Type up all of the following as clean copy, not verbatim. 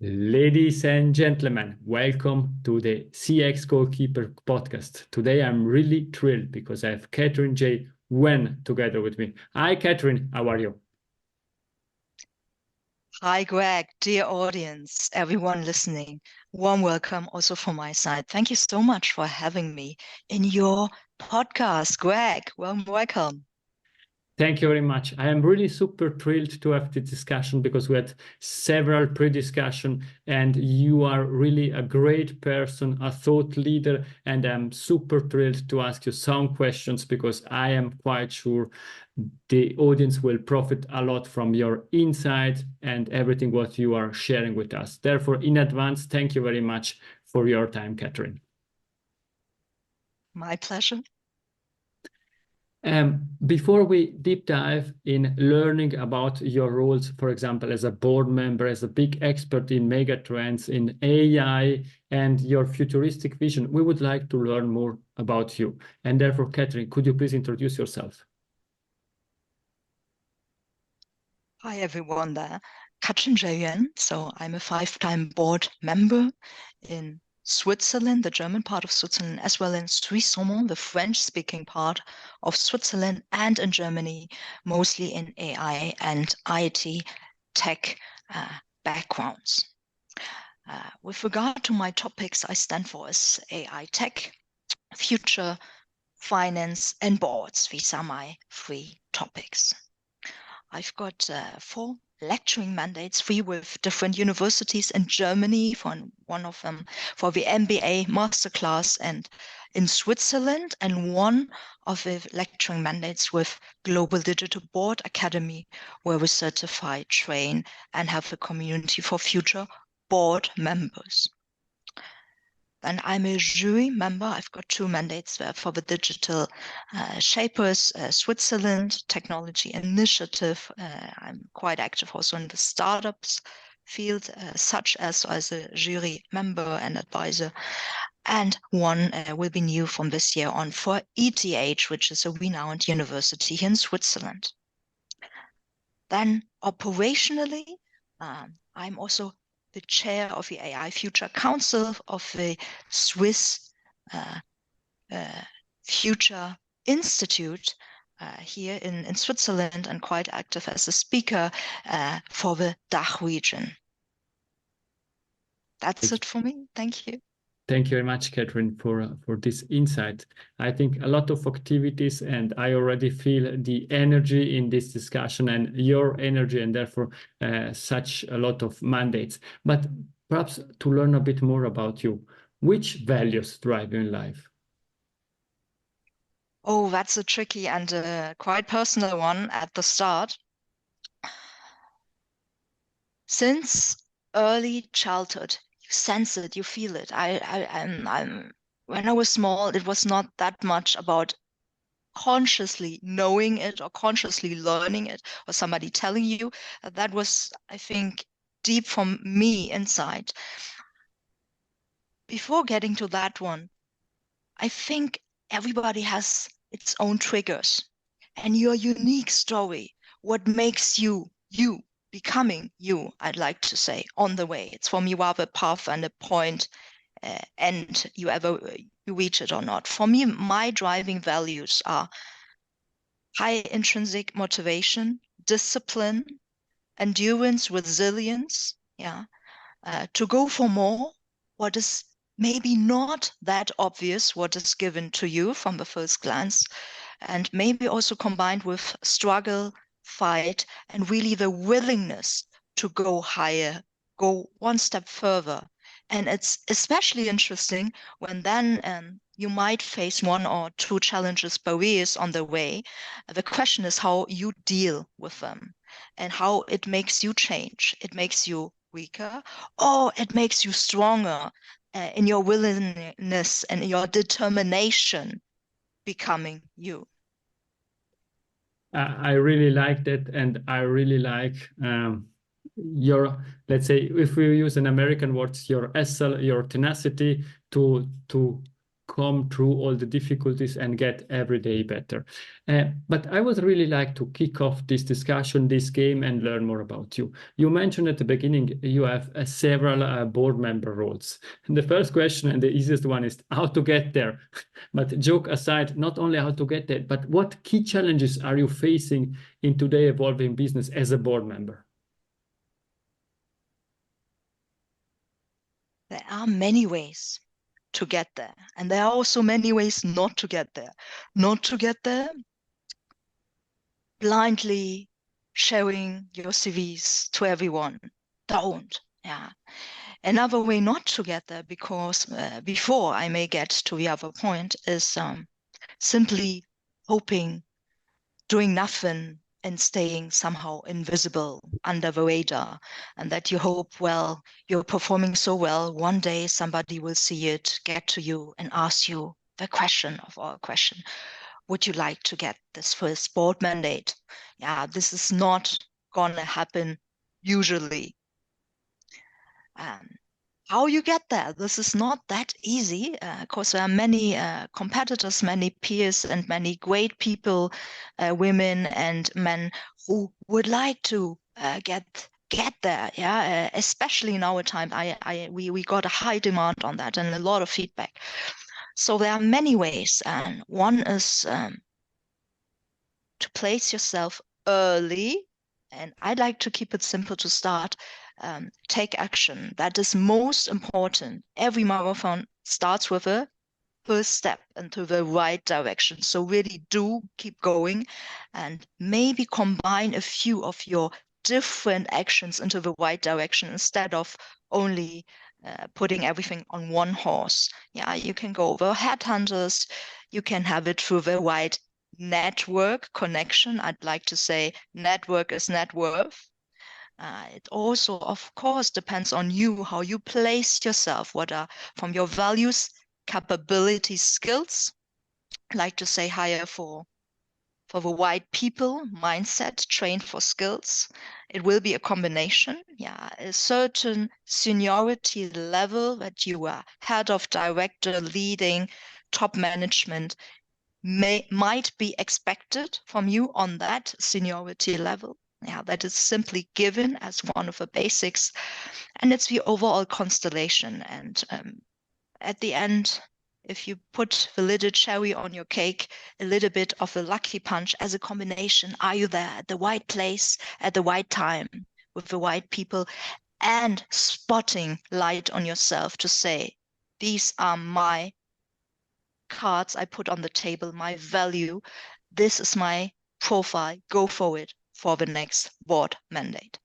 Ladies and gentlemen, welcome to the CX Goalkeeper podcast. Today I'm really thrilled because I have Katrin J together with me. Hi, Katrin, how are you? Hi, Greg, dear audience, everyone listening. Warm welcome also from my side. Thank you so much for having me in your podcast, Greg. Warm welcome. Thank you very much. I am really super thrilled to have this discussion because we had several pre-discussion and you are really a great person, a thought leader, and I'm super thrilled to ask you some questions because I am quite sure the audience will profit a lot from your insight and everything what you are sharing with us. Therefore, in advance, thank you very much for your time, Katrin. My pleasure. Before we deep dive in learning about your roles, for example, as a board member, as a big expert in megatrends, in AI, and your futuristic vision, we would like to learn more about you. And therefore, Katrin, could you please introduce yourself? Hi, everyone there. Katrin J. So I'm a 5-time board member in Switzerland, the German part of Switzerland, as well in Suisse-Romand, the French-speaking part of Switzerland, and in Germany, mostly in AI and IoT tech backgrounds. With regard to my topics, I stand for is AI tech, future, finance, and boards. These are my 3 topics. I've got 4 lecturing mandates, 3 with different universities in Germany, one of them for the MBA masterclass and in Switzerland, and 1 of the lecturing mandates with Global Digital Board Academy, where we certify, train, and have a community for future board members. And I'm a jury member. I've got 2 mandates for the Digital Shapers Switzerland Technology Initiative. I'm quite active also in the startups field, such as a jury member and advisor. And 1 will be new from this year on for ETH, which is a renowned university here in Switzerland. Then operationally, I'm also the chair of the AI Future Council of the Swiss Future Institute here in Switzerland, and quite active as a speaker for the DACH region. That's it for me. Thank you. Thank you very much, Katrin, for this insight. I think a lot of activities, and I already feel the energy in this discussion and your energy, and therefore such a lot of mandates. But perhaps to learn a bit more about you, which values drive you in life? Oh, that's a tricky and quite personal one at the start. Since early childhood, sense it, you feel it. When I was small, it was not that much about consciously knowing it or consciously learning it or somebody telling you. That was, I think, deep from me inside. Before getting to that one, I think everybody has its own triggers and your unique story, what makes you, you. Becoming you, I'd like to say, on the way. It's for me rather a path and a point, and you reach it or not. For me, my driving values are high intrinsic motivation, discipline, endurance, resilience, to go for more, what is maybe not that obvious, what is given to you from the first glance, and maybe also combined with struggle, fight, and really the willingness to go higher, go 1 step further. And it's especially interesting when then you might face 1 or 2 challenges, barriers on the way. The question is how you deal with them and how it makes you change. It makes you weaker, or it makes you stronger in your willingness and your determination becoming you. I really like that, and I really like your, let's say, if we use an American word, your hustle, your tenacity to come through all the difficulties and get every day better. But I would really like to kick off this discussion, this game, and learn more about you. You mentioned at the beginning you have several board member roles. And the first question, and the easiest one, is how to get there. But joke aside, not only how to get there, but what key challenges are you facing in today's evolving business as a board member? There are many ways to get there, and there are also many ways not to get there. Not to get there blindly sharing your CVs to everyone. Don't. Yeah. Another way not to get there, because before I may get to the other point, is simply hoping, doing nothing, and staying somehow invisible under the radar, and that you hope, well, you're performing so well, one day somebody will see it, get to you, and ask you the question of our question: would you like to get this first board mandate? Yeah, this is not gonna happen usually. How you get there? This is not that easy. Of course, there are many competitors, many peers, and many great people, women and men, who would like to get there. Yeah, especially in our time, we got a high demand on that and a lot of feedback. So there are many ways, and one is to place yourself early. And I'd like to keep it simple to start. Take action. That is most important. Every marathon starts with a first step into the right direction. So really do keep going, and maybe combine a few of your different actions into the right direction instead of only putting everything on one horse. Yeah, you can go over headhunters. You can have it through the right network connection. I'd like to say network is net worth. It also, of course, depends on you, how you place yourself, what are from your values, capabilities, skills. I like to say hire for the right people, mindset, trained for skills. It will be a combination. Yeah, a certain seniority level that you are head of, director, leading, top management might be expected from you on that seniority level. Yeah, that is simply given as one of the basics, and it's the overall constellation. And at the end, if you put the little cherry on your cake, a little bit of the lucky punch as a combination, are you there at the right place at the right time with the right people, and spotting light on yourself to say, these are my cards I put on the table, my value, this is my profile, go for it for the next board mandate.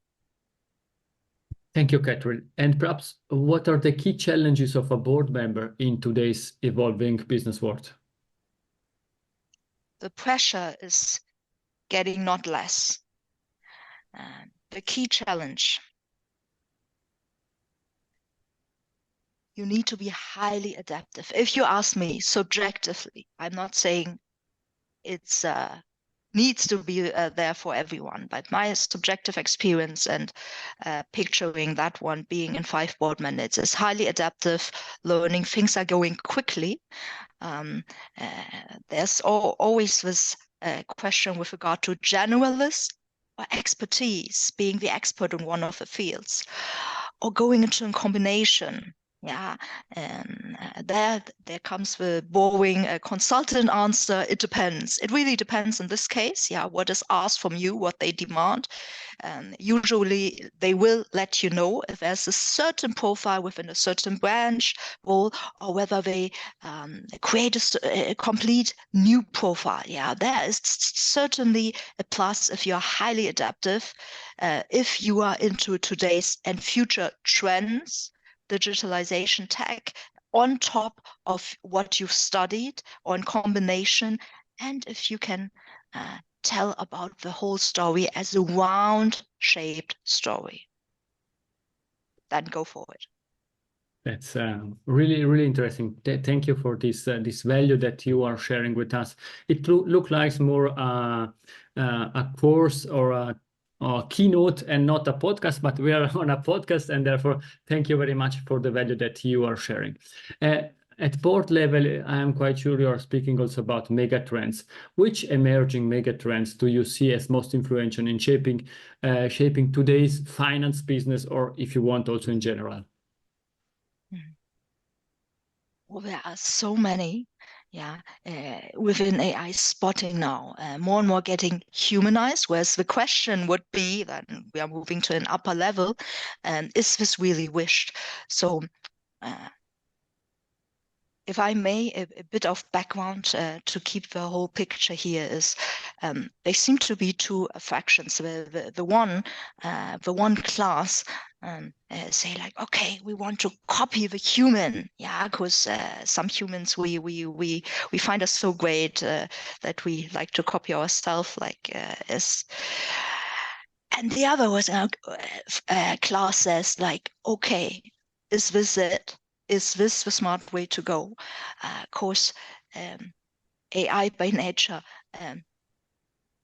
Thank you, Katrin. And perhaps what are the key challenges of a board member in today's evolving business world? The pressure is getting not less. The key challenge: you need to be highly adaptive. If you ask me subjectively, I'm not saying it's needs to be there for everyone, but my subjective experience and picturing that one being in 5 board mandates is highly adaptive, learning, things are going quickly. There's always this question with regard to generalist or expertise, being the expert in one of the fields, or going into a combination. Yeah, and there comes the boring consultant answer. It depends. It really depends in this case. Yeah, what is asked from you, what they demand. Usually, they will let you know if there's a certain profile within a certain branch role, or whether they create a complete new profile. Yeah, there is certainly a plus if you are highly adaptive, if you are into today's and future trends, digitalization, tech, on top of what you've studied, or in combination, and if you can tell about the whole story as a round-shaped story, then go for it. That's really, really interesting. Thank you for this this value that you are sharing with us. It look like more a course or a keynote and not a podcast, but we are on a podcast, and therefore thank you very much for the value that you are sharing. At board level, I am quite sure you are speaking also about megatrends. Which emerging megatrends do you see as most influential in shaping today's finance business, or if you want, also in general? Well, there are so many, within AI spotting now, more and more getting humanized, whereas the question would be, then we are moving to an upper level, is this really wished? So if I may, a bit of background to keep the whole picture here is they seem to be two factions. The one class say like, okay, we want to copy the human, because some humans we find us so great that we like to copy ourselves, and the other was class says like, okay, is this it? Is this the smart way to go? Of course, AI by nature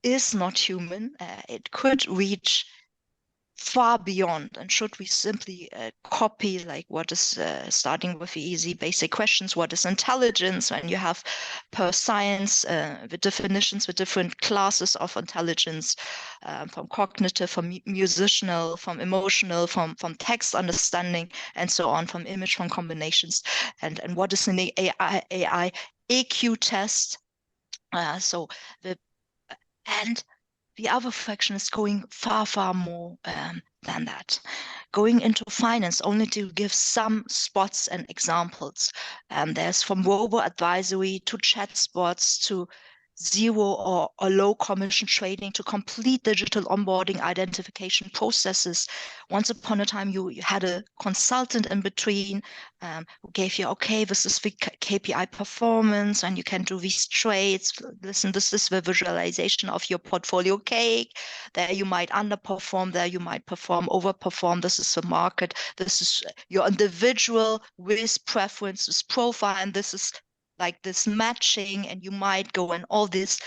is not human. It could reach far beyond, and should we simply copy like what is starting with the easy basic questions, what is intelligence, and you have per science the definitions, the different classes of intelligence, from cognitive, from musical, from emotional, from text understanding, and so on, from image, from combinations, and what is an AI AQ test. The other fraction is going far, far more than that. Going into finance, only to give some spots and examples. There's from robo-advisory to chatbots to zero or low commission trading to complete digital onboarding identification processes. Once upon a time, you had a consultant in between who gave you, okay, this is the KPI performance, and you can do these trades. Listen, this is the visualization of your portfolio cake. There you might underperform, there you might overperform. This is the market. This is your individual risk preferences profile, and this is like this matching, and you might go and all this.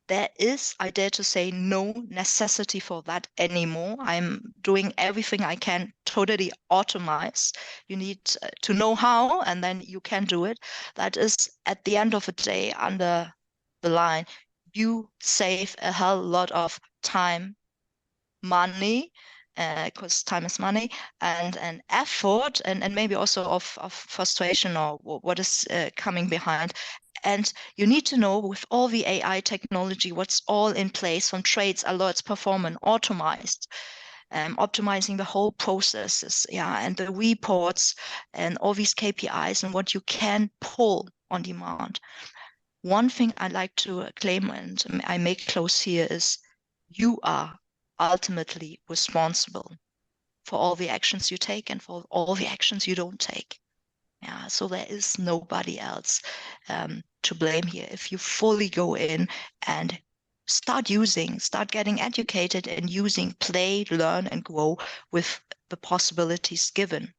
There is, I dare to say, no necessity for that anymore. I'm doing everything I can totally automate. You need to know how, and then you can do it. That is, at the end of the day, under the line, you save a hell lot of time, money, because time is money, and effort, and maybe also of frustration or what is coming behind. And you need to know, with all the AI technology, what's all in place, from trades, alerts, performance, optimizing the whole processes, and the reports and all these KPIs and what you can pull on demand. One thing I like to claim, and I make close here, is you are ultimately responsible for all the actions you take and for all the actions you don't take. So there is nobody else to blame here. If you fully go in and start getting educated and using, play, learn, and grow with the possibilities given.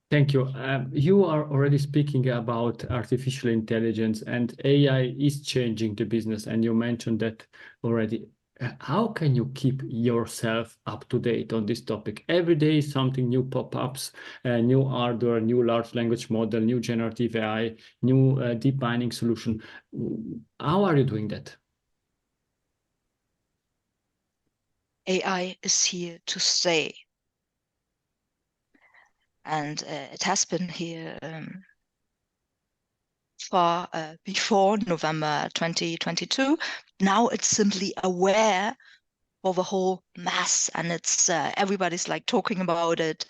Thank you. You are already speaking about artificial intelligence, and AI is changing the business, and you mentioned that already. How can you keep yourself up to date on this topic? Every day something new pop-ups, new hardware, new large language model, new generative AI, new deep mining solution. How are you doing that? AI is here to stay. And it has been here far before November 2022. Now it's simply aware of the whole mass, and it's everybody's like talking about it.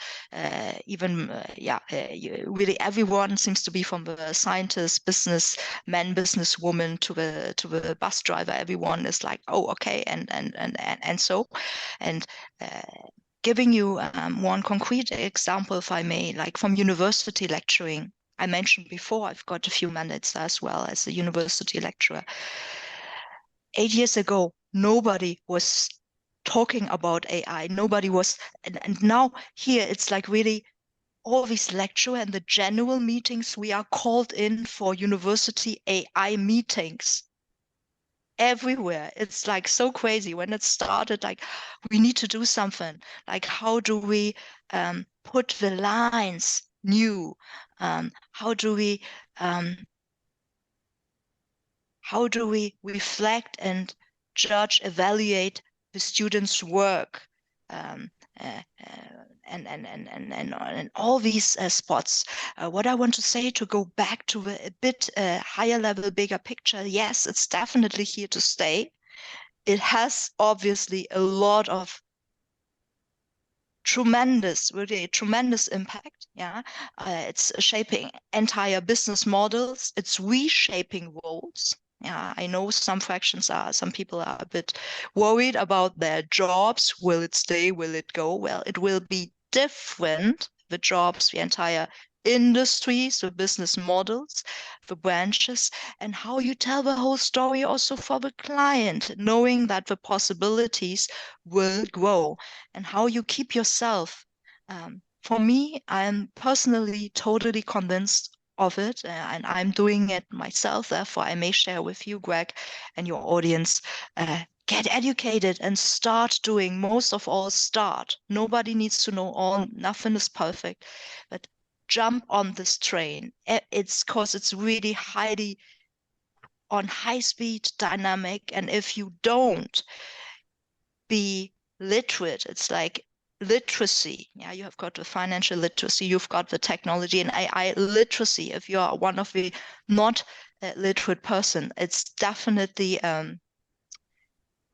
Really everyone seems to be, from the scientist, businessman, businesswoman to the bus driver. Everyone is like, oh, okay, and so. Giving you one concrete example, if I may, like from university lecturing. I mentioned before, I've got a few mandates as well as a university lecturer. 8 years ago, nobody was talking about AI. Nobody was, and now here it's like really all these lecture and the general meetings, we are called in for university AI meetings everywhere. It's like so crazy. When it started, like, we need to do something. Like, how do we put the lines new? How do we reflect and judge, evaluate the students' work, and all these spots? What I want to say, to go back to a bit higher level, bigger picture, yes, it's definitely here to stay. It has obviously a lot of really tremendous impact. Yeah, it's shaping entire business models. It's reshaping roles. Yeah, I know some people are a bit worried about their jobs. Will it stay? Will it go? Well, it will be different. The jobs, the entire industries, the business models, the branches, and how you tell the whole story also for the client, knowing that the possibilities will grow, and how you keep yourself. For me, I'm personally totally convinced of it, and I'm doing it myself. Therefore, I may share with you, Greg, and your audience. Get educated and start doing. Most of all, start. Nobody needs to know all. Nothing is perfect, but jump on this train. It's because it's really highly on high speed, dynamic, and if you don't be literate, it's like literacy. Yeah, you have got the financial literacy, you've got the technology and AI literacy. If you are one of the not literate person, it's definitely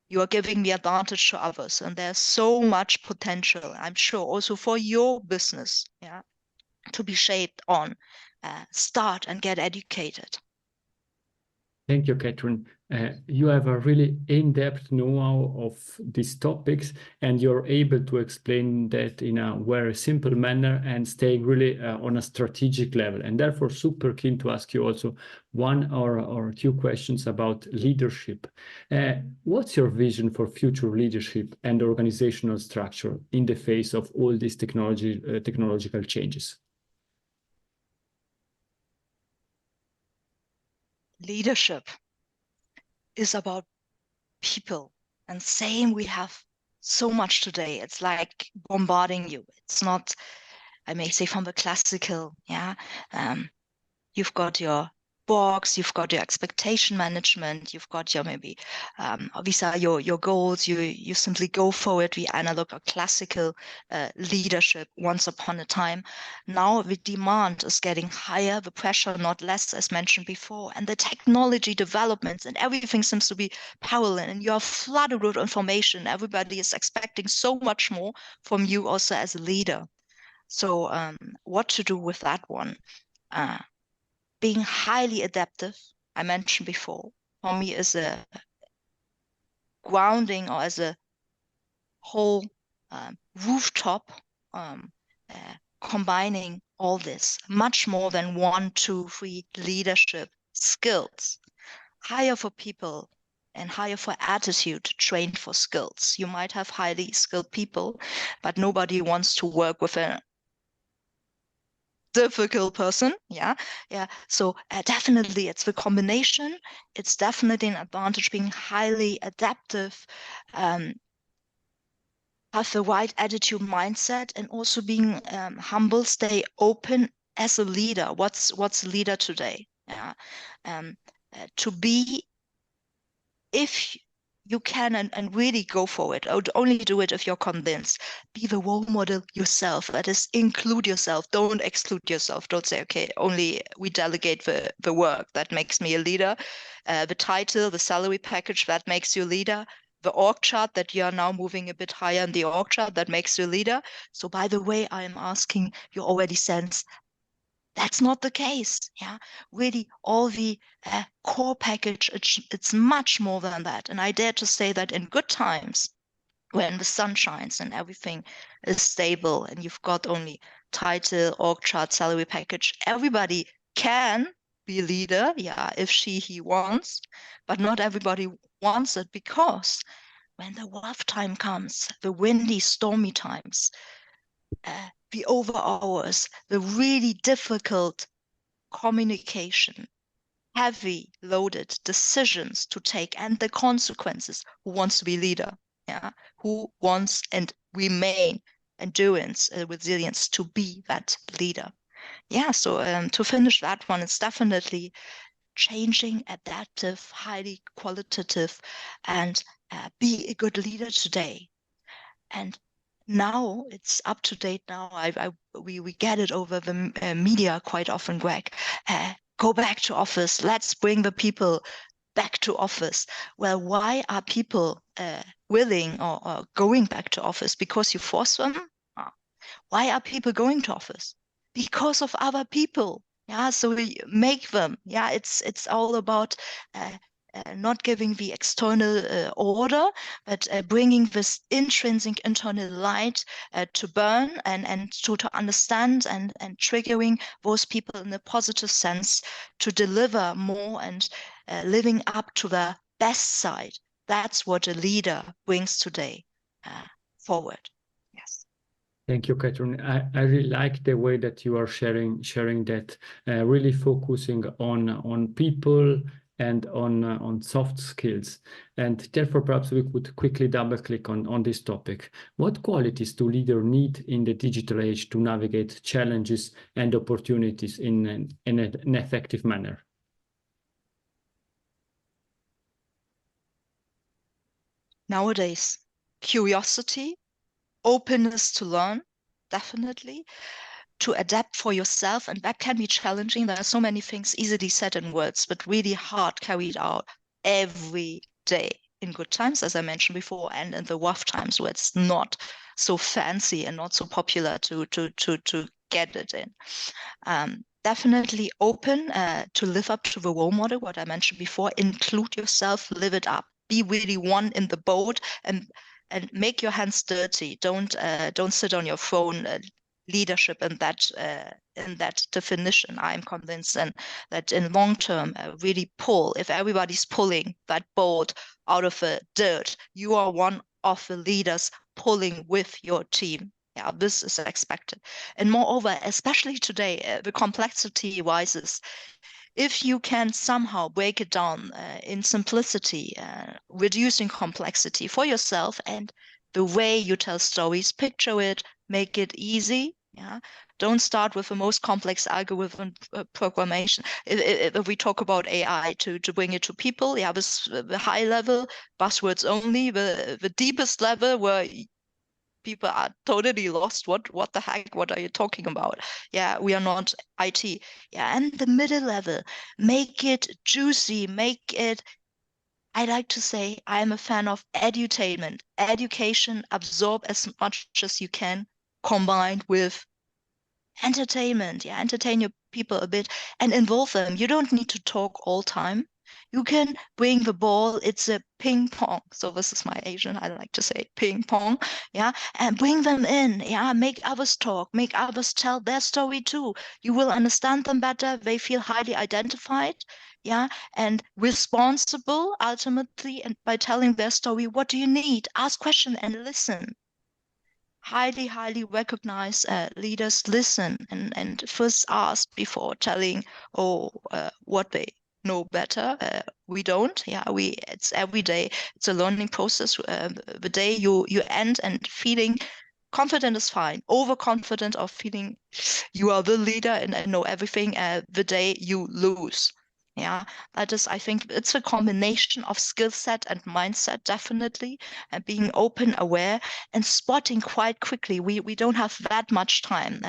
you are giving the advantage to others, and there's so much potential, I'm sure, also for your business, yeah, to be shaped on. Start and get educated. Thank you, Katrin. You have a really in-depth know-how of these topics, and you're able to explain that in a very simple manner and staying really on a strategic level. And therefore, super keen to ask you also one or two questions about leadership. What's your vision for future leadership and organizational structure in the face of all these technological changes? Leadership is about people, and same, we have so much today. It's like bombarding you. It's not, I may say, from the classical, yeah. You've got your box, you've got your expectation management, you've got your maybe these are your goals. You simply go for it. The analog or classical leadership once upon a time. Now the demand is getting higher, the pressure not less, as mentioned before, and the technology developments and everything seems to be parallel, and you're flooded with information. Everybody is expecting so much more from you also as a leader. So what to do with that one? Being highly adaptive, I mentioned before, for me is a grounding, or as a whole rooftop, combining all this, much more than 1, 2, 3 leadership skills. Hire for people and hire for attitude, train for skills. You might have highly skilled people, but nobody wants to work with a difficult person. Yeah. So definitely it's the combination. It's definitely an advantage being highly adaptive, have the right attitude, mindset, and also being humble, stay open as a leader. What's a leader today? Yeah. To be, if you can, and really go for it. Only do it if you're convinced. Be the role model yourself. That is, include yourself. Don't exclude yourself. Don't say, okay, only we delegate the work. That makes me a leader. The title, the salary package, that makes you a leader. The org chart, that you are now moving a bit higher in the org chart, that makes you a leader. So by the way, I am asking, you already sense that's not the case. Yeah, really, all the core package, it's much more than that. And I dare to say that in good times, when the sun shines and everything is stable, and you've got only title, org chart, salary package, everybody can be a leader, yeah, if he wants, but not everybody wants it, because when the rough time comes, the windy, stormy times, the over hours, the really difficult communication, heavy loaded decisions to take, and the consequences, who wants to be leader? Yeah, who wants and remain endurance, resilience to be that leader? Yeah, so to finish that one, it's definitely changing, adaptive, highly qualitative, and be a good leader today. And now it's up to date now. We get it over the media quite often, Greg. Go back to office. Let's bring the people back to office. Well, why are people willing or going back to office? Because you force them? Why are people going to office? Because of other people. Yeah, so we make them. Yeah, it's all about not giving the external order, but bringing this intrinsic internal light to burn and to understand and triggering those people in a positive sense to deliver more and living up to the best side. That's what a leader brings today forward. Yes. Thank you, Katrin. I really like the way that you are sharing that, really focusing on people and on soft skills. And therefore, perhaps we could quickly double click on this topic. What qualities do leaders need in the digital age to navigate challenges and opportunities in an effective manner? Nowadays, curiosity, openness to learn, definitely, to adapt for yourself, and that can be challenging. There are so many things easily said in words, but really hard carried out every day in good times, as I mentioned before, and in the rough times where it's not so fancy and not so popular to get it in. Definitely open to live up to the role model, what I mentioned before, include yourself, live it up, be really one in the boat, and make your hands dirty. Don't sit on your phone. Leadership in that definition, I'm convinced, and that in long term really pull. If everybody's pulling that boat out of the dirt, you are one of the leaders pulling with your team. Yeah, this is expected. And moreover, especially today, the complexity rises. If you can somehow break it down in simplicity, reducing complexity for yourself and the way you tell stories, picture it, make it easy. Yeah, don't start with the most complex algorithm programmation. If we talk about AI to bring it to people, yeah, this the high level buzzwords only, the deepest level where people are totally lost. What the heck? What are you talking about? Yeah, we are not IT. Yeah, and the middle level, make it juicy, make it. I like to say I'm a fan of edutainment, education, absorb as much as you can, combined with entertainment. Yeah, entertain your people a bit and involve them. You don't need to talk all time. You can bring the ball. It's a ping pong. So this is my Asian. I like to say ping pong. Yeah, and bring them in. Yeah, make others talk. Make others tell their story too. You will understand them better. They feel highly identified. Yeah, and responsible ultimately. And by telling their story, what do you need? Ask questions and listen. Highly recognize leaders listen and first ask before telling what they know better. We don't. Yeah, it's every day. It's a learning process. The day you end and feeling confident is fine. Overconfident or feeling you are the leader and know everything. The day you lose. Yeah, that is, I think it's a combination of skill set and mindset, definitely, and being open, aware, and spotting quite quickly. We don't have that much time.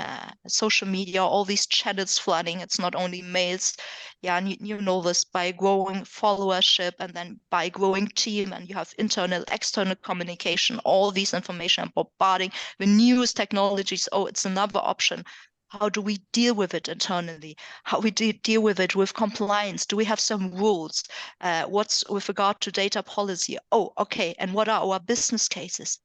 Social media, all these channels flooding. It's not only mails. Yeah, and you know this by growing followership and then by growing team, and you have internal, external communication, all these information bombarding the newest technologies. Oh, it's another option. How do we deal with it internally? How we deal with it with compliance? Do we have some rules? What's with regard to data policy? Oh, okay. And what are our business cases?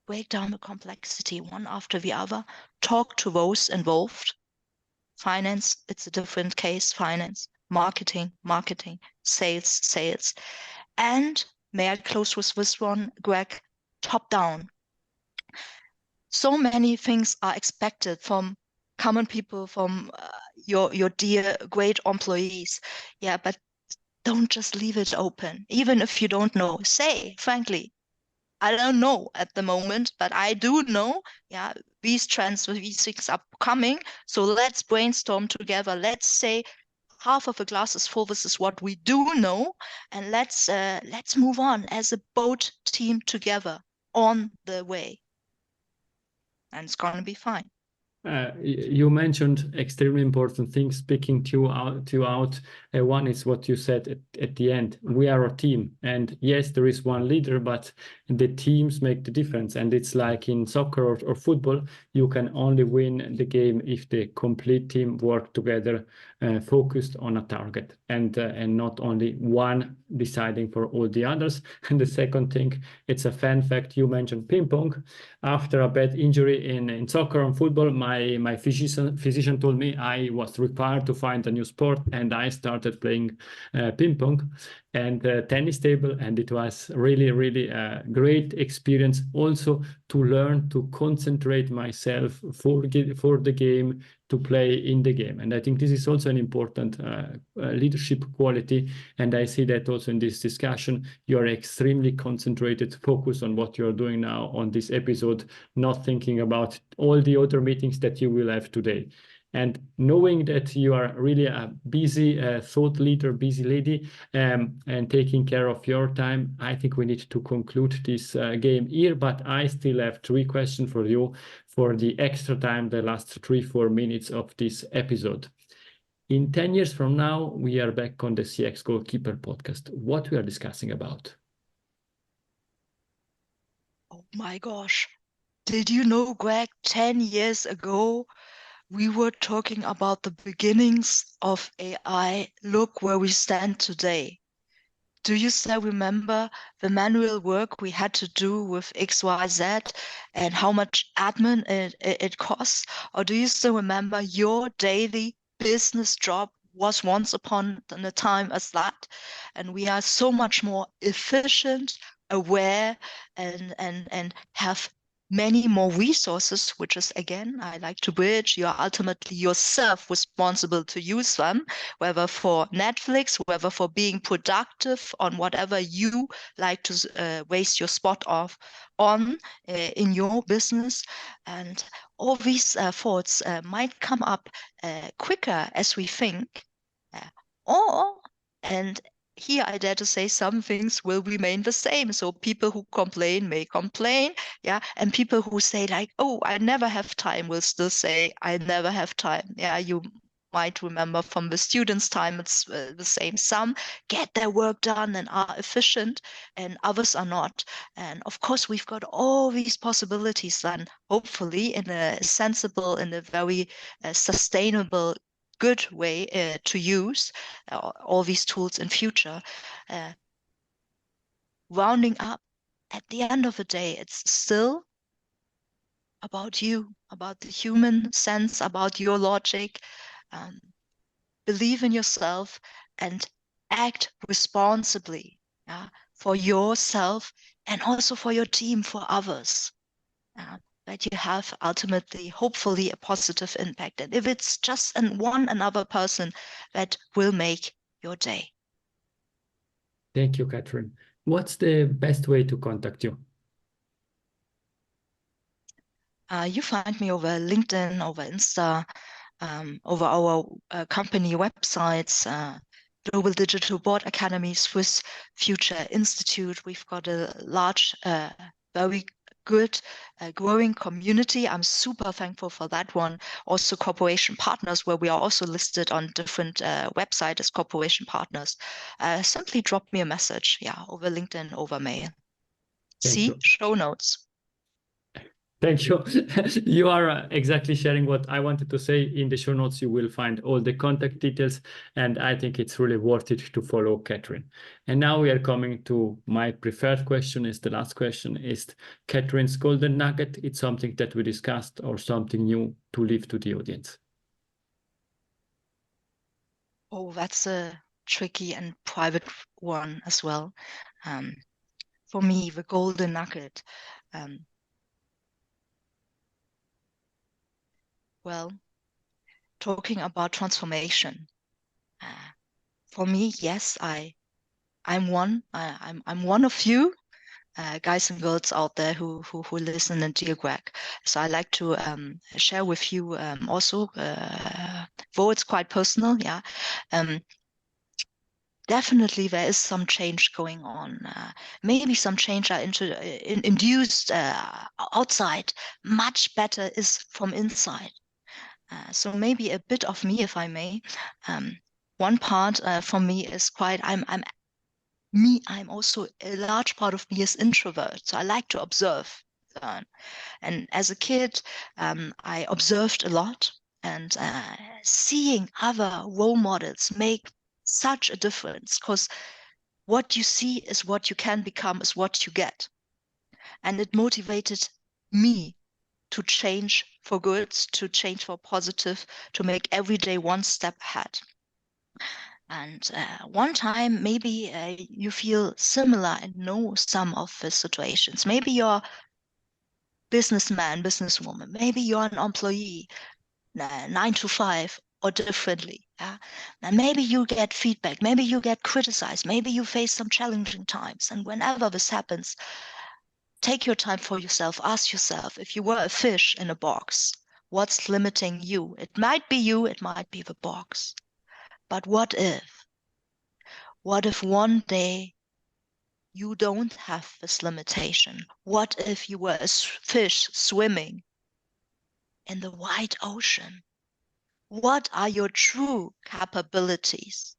Break down the complexity one after the other. Talk to those involved. Finance, it's a different case. Finance, marketing, sales. And may I close with this one, Greg? Top down. So many things are expected from common people, from your dear great employees. Yeah, but don't just leave it open. Even if you don't know, say frankly, I don't know at the moment, but I do know, yeah, these trends, these things are coming. So let's brainstorm together. Let's say half of a glass is full. This is what we do know, and let's move on as a boat team together on the way, and it's gonna be fine. You mentioned extremely important things speaking to out. One is what you said at the end. We are a team. And yes, there is one leader, but the teams make the difference. And it's like in soccer or football, you can only win the game if the complete team work together, focused on a target and not only one deciding for all the others. And the second thing, it's a fun fact. You mentioned ping pong. After a bad injury in soccer and football, my physician told me I was required to find a new sport, and I started playing ping pong and tennis table, and it was really a great experience also to learn to concentrate myself for the game, to play in the game. And I think this is also an important leadership quality, and I see that also in this discussion. You are extremely concentrated, focused on what you're doing now on this episode, not thinking about all the other meetings that you will have today. And knowing that you are really a busy thought leader, busy lady, and taking care of your time, I think we need to conclude this game here. But I still have 3 questions for you for the extra time, the last 3-4 minutes of this episode. In 10 years from now, we are back on the CX Goalkeeper podcast. What we are discussing about? Oh my gosh. Did you know, Greg, 10 years ago, we were talking about the beginnings of AI. Look where we stand today. Do you still remember the manual work we had to do with XYZ and how much admin it costs? Or do you still remember your daily business job was once upon a time as that? And we are so much more efficient, aware, and have many more resources, which is, again, I like to bridge, you're ultimately yourself responsible to use them, whether for Netflix, whether for being productive on whatever you like to waste your spot off on in your business. And all these thoughts might come up quicker as we think, or, and here I dare to say, some things will remain the same. So people who complain may complain, yeah, and people who say like, oh, I never have time, will still say, I never have time. Yeah, you might remember from the students' time, it's the same. Some get their work done and are efficient, and others are not. And of course, we've got all these possibilities then, hopefully in a sensible, in a very sustainable, good way to use all these tools in future. Rounding up, at the end of the day, it's still about you, about the human sense, about your logic. Believe in yourself and act responsibly, for yourself and also for your team, for others. That you have ultimately, hopefully, a positive impact. And if it's just one another person, that will make your day. Thank you, Katrin. What's the best way to contact you? You find me over LinkedIn, over Insta, over our company websites, Global Digital Board Academy, Swiss Future Institute. We've got a large, very good growing community. I'm super thankful for that one. Also corporation partners, where we are also listed on different websites as corporation partners. Simply drop me a message, over LinkedIn, over mail. See show notes. Thank you. You are exactly sharing what I wanted to say. In the show notes, you will find all the contact details, and I think it's really worth it to follow Katrin. And now we are coming to my preferred question. Is the last question, is Katrin's golden nugget? It's something that we discussed or something new to leave to the audience? Oh, that's a tricky and private one as well. For me, the golden nugget. Well, talking about transformation. For me, yes, I'm one of you. guys and girls out there who listen, and dear Greg. So I like to share with you also, though it's quite personal, yeah. Definitely there is some change going on. Maybe some change are induced outside. Much better is from inside. So maybe a bit of me, if I may. One part from me is quite, I'm also, a large part of me is introvert. So I like to observe. And as a kid, I observed a lot, and seeing other role models make such a difference, because what you see is what you can become, is what you get. And it motivated me to change for good, to change for positive, to make every day one step ahead. And one time, maybe you feel similar and know some of the situations. Maybe you're businessman, businesswoman. Maybe you're an employee, 9 to 5 or differently. Yeah? And maybe you get feedback. Maybe you get criticized. Maybe you face some challenging times. And whenever this happens, take your time for yourself. Ask yourself, if you were a fish in a box, what's limiting you? It might be you. It might be the box. But what if? What if one day you don't have this limitation? What if you were a fish swimming in the wide ocean? What are your true capabilities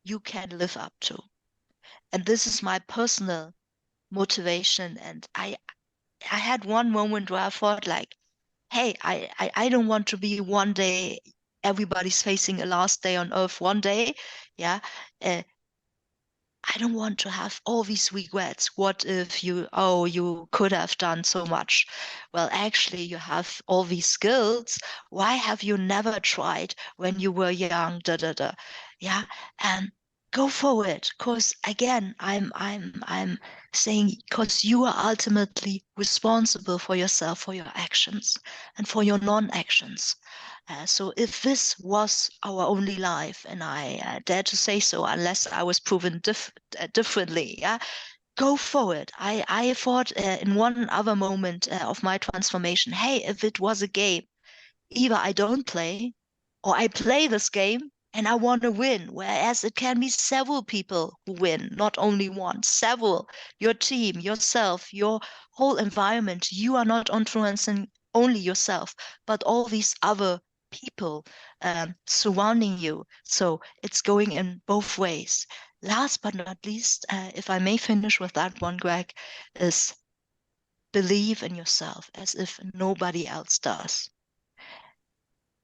you can live up to? And this is my personal motivation. And I had one moment where I thought, like, hey, I don't want to be one day, everybody's facing a last day on earth one day. Yeah. I don't want to have all these regrets. What if you could have done so much? Well, actually, you have all these skills. Why have you never tried when you were young? Yeah, and go for it. Because again, I'm saying, because you are ultimately responsible for yourself, for your actions, and for your non-actions. So if this was our only life, and I dare to say so, unless I was proven differently, yeah, go for it. I thought in one other moment of my transformation, hey, if it was a game, either I don't play, or I play this game and I want to win. Whereas it can be several people who win, not only one, several. Your team, yourself, your whole environment. You are not influencing only yourself, but all these other people surrounding you. So it's going in both ways. Last but not least, if I may finish with that one, Greg, is believe in yourself as if nobody else does.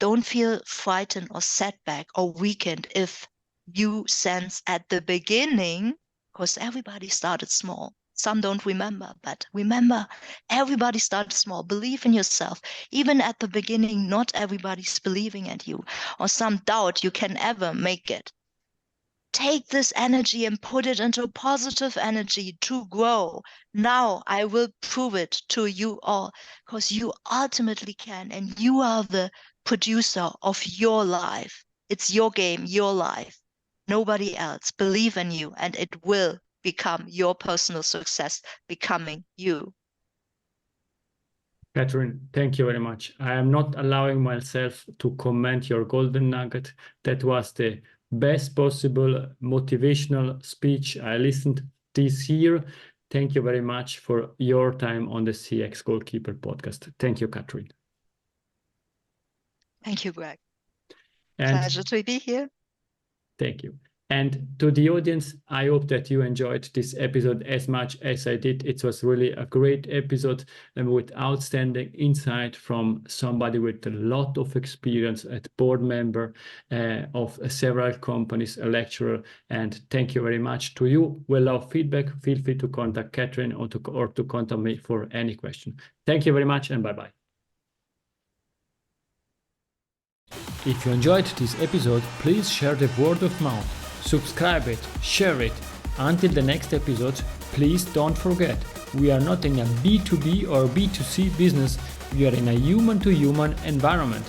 Don't feel frightened or setback or weakened if you sense at the beginning, because everybody started small. Some don't remember, but remember, everybody started small. Believe in yourself. Even at the beginning, not everybody's believing at you, or some doubt you can ever make it. Take this energy and put it into positive energy to grow. Now I will prove it to you all, because you ultimately can, and you are the producer of your life. It's your game, your life. Nobody else. Believe in you, and it will become your personal success, becoming you. Katrin, thank you very much. I am not allowing myself to comment your golden nugget. That was the best possible motivational speech I listened this year. Thank you very much for your time on the CX Goalkeeper podcast. Thank you, Katrin. Thank you, Greg. And pleasure to be here. Thank you. And to the audience, I hope that you enjoyed this episode as much as I did. It was really a great episode and with outstanding insight from somebody with a lot of experience, a board member of several companies, a lecturer. And thank you very much to you. We love feedback. Feel free to contact Katrin or to contact me for any question. Thank you very much and bye-bye. If you enjoyed this episode, please share the word of mouth. Subscribe it, share it. Until the next episode, please don't forget, we are not in a B2B or B2C business, we are in a human-to-human environment.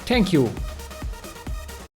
Thank you!